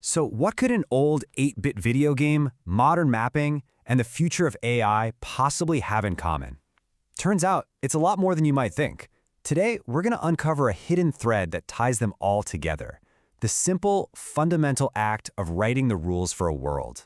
So what could an old 8-bit video game, modern mapping, and the future of AI possibly have in common? Turns out, it's a lot more than you might think. Today, we're going to uncover a hidden thread that ties them all together. The simple, fundamental act of writing the rules for a world.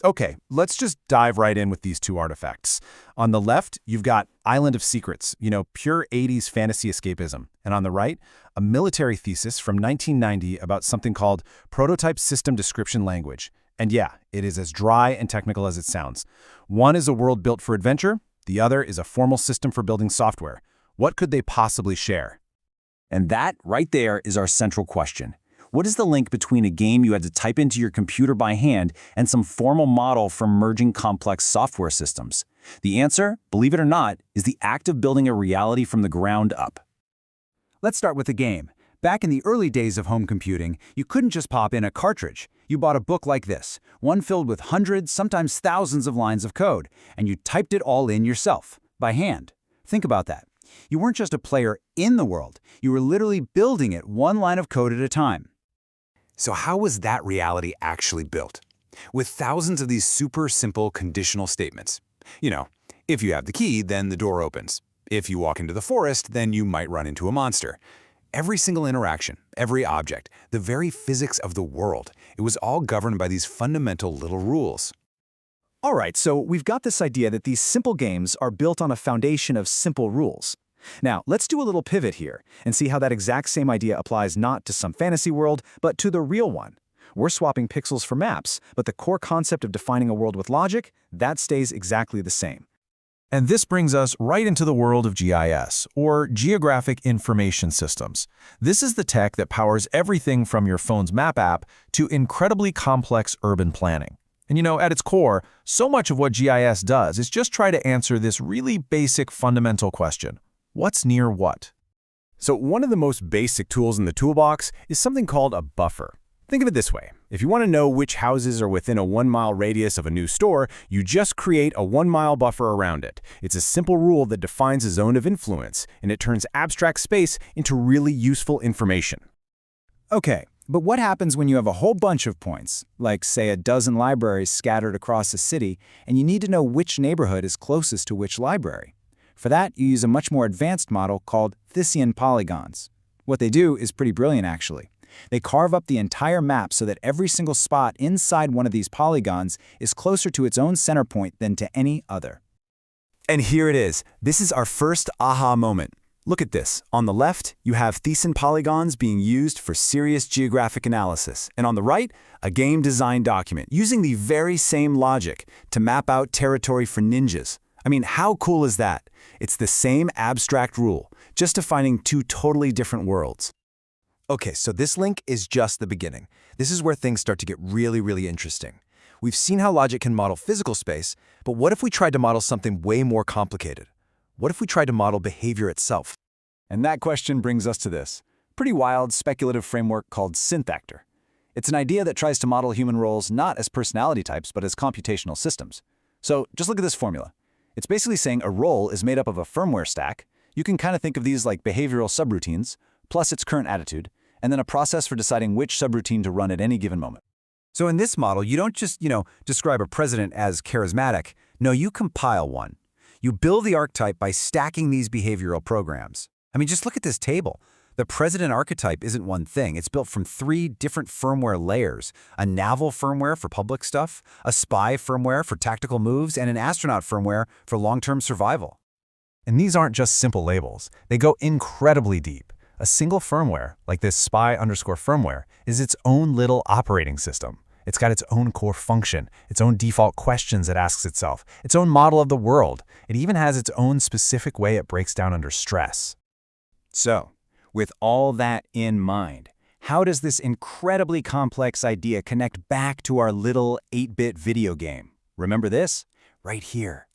Okay, let's just dive right in with these two artifacts. On the left, you've got Island of Secrets, pure 80s fantasy escapism. And on the right, a military thesis from 1990 about something called Prototype System Description Language. And yeah, it is as dry and technical as it sounds. One is a world built for adventure, the other is a formal system for building software. What could they possibly share? And that, right there, is our central question. What is the link between a game you had to type into your computer by hand and some formal model for merging complex software systems? The answer, believe it or not, is the act of building a reality from the ground up. Let's start with the game. Back in the early days of home computing, you couldn't just pop in a cartridge. You bought a book like this, one filled with hundreds, sometimes thousands of lines of code, and you typed it all in yourself, by hand. Think about that. You weren't just a player in the world, you were literally building it one line of code at a time. So how was that reality actually built? With thousands of these super simple conditional statements. If you have the key, then the door opens. If you walk into the forest, then you might run into a monster. Every single interaction, every object, the very physics of the world, it was all governed by these fundamental little rules. All right, so we've got this idea that these simple games are built on a foundation of simple rules. Now, let's do a little pivot here and see how that exact same idea applies not to some fantasy world, but to the real one. We're swapping pixels for maps, but the core concept of defining a world with logic, that stays exactly the same. And this brings us right into the world of GIS, or Geographic Information Systems. This is the tech that powers everything from your phone's map app to incredibly complex urban planning. And at its core, so much of what GIS does is just try to answer this really basic fundamental question. What's near what? So one of the most basic tools in the toolbox is something called a buffer. Think of it this way. If you want to know which houses are within a 1-mile radius of a new store, you just create a 1-mile buffer around it. It's a simple rule that defines a zone of influence, and it turns abstract space into really useful information. Okay, but what happens when you have a whole bunch of points, like say a dozen libraries scattered across a city, and you need to know which neighborhood is closest to which library? For that, you use a much more advanced model called Thyssian polygons. What they do is pretty brilliant, actually. They carve up the entire map so that every single spot inside one of these polygons is closer to its own center point than to any other. And here it is. This is our first aha moment. Look at this. On the left, you have Thyssian polygons being used for serious geographic analysis. And on the right, a game design document using the very same logic to map out territory for ninjas. I mean, how cool is that? It's the same abstract rule, just defining two totally different worlds. Okay, so this link is just the beginning. This is where things start to get really, really interesting. We've seen how logic can model physical space, but what if we tried to model something way more complicated? What if we tried to model behavior itself? And that question brings us to this pretty wild speculative framework called Synthactor. It's an idea that tries to model human roles not as personality types, but as computational systems. So just look at this formula. It's basically saying a role is made up of a firmware stack. You can kind of think of these like behavioral subroutines, plus its current attitude, and then a process for deciding which subroutine to run at any given moment. So in this model, you don't just, describe a president as charismatic. No, you compile one. You build the archetype by stacking these behavioral programs. I mean, just look at this table. The president archetype isn't one thing. It's built from 3 different firmware layers: a naval firmware for public stuff, a spy firmware for tactical moves, and an astronaut firmware for long-term survival. And these aren't just simple labels. They go incredibly deep. A single firmware, like this spy_firmware, is its own little operating system. It's got its own core function, its own default questions it asks itself, its own model of the world. It even has its own specific way it breaks down under stress. So, with all that in mind, how does this incredibly complex idea connect back to our little 8-bit video game? Remember this? Right here.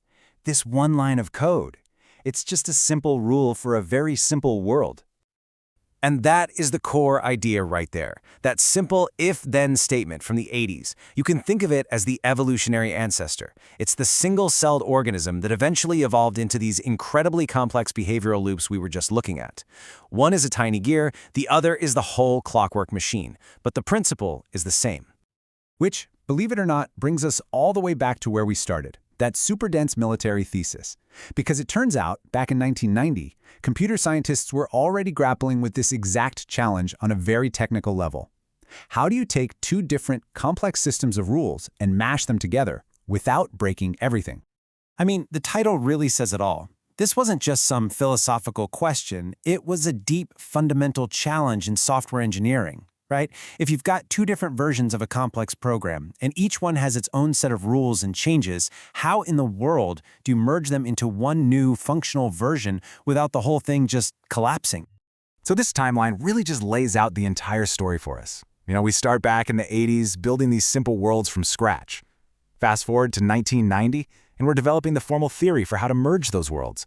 This one line of code. It's just a simple rule for a very simple world. And that is the core idea right there. That simple if-then statement from the 80s. You can think of it as the evolutionary ancestor. It's the single-celled organism that eventually evolved into these incredibly complex behavioral loops we were just looking at. One is a tiny gear, the other is the whole clockwork machine. But the principle is the same. Which, believe it or not, brings us all the way back to where we started, that super-dense military thesis. Because it turns out, back in 1990, computer scientists were already grappling with this exact challenge on a very technical level. How do you take two different, complex systems of rules and mash them together without breaking everything? I mean, the title really says it all. This wasn't just some philosophical question, it was a deep, fundamental challenge in software engineering. Right? If you've got two different versions of a complex program, and each one has its own set of rules and changes, how in the world do you merge them into one new functional version without the whole thing just collapsing? So this timeline really just lays out the entire story for us. We start back in the 80s building these simple worlds from scratch. Fast forward to 1990, and we're developing the formal theory for how to merge those worlds.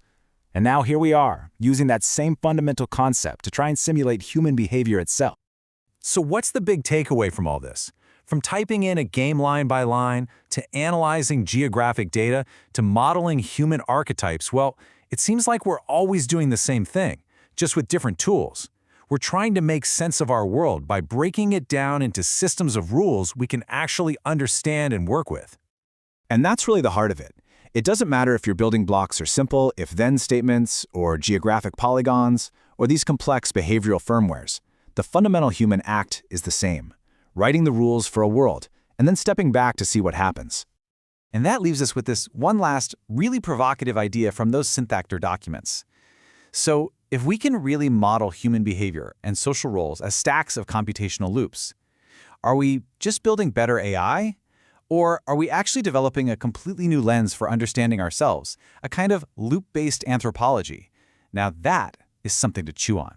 And now here we are, using that same fundamental concept to try and simulate human behavior itself. So what's the big takeaway from all this? From typing in a game line by line, to analyzing geographic data, to modeling human archetypes, well, it seems like we're always doing the same thing, just with different tools. We're trying to make sense of our world by breaking it down into systems of rules we can actually understand and work with. And that's really the heart of it. It doesn't matter if your building blocks are simple if-then statements, or geographic polygons, or these complex behavioral firmwares. The fundamental human act is the same, writing the rules for a world, and then stepping back to see what happens. And that leaves us with this one last, really provocative idea from those Synthactor documents. So, if we can really model human behavior and social roles as stacks of computational loops, are we just building better AI? Or are we actually developing a completely new lens for understanding ourselves, a kind of loop-based anthropology? Now that is something to chew on.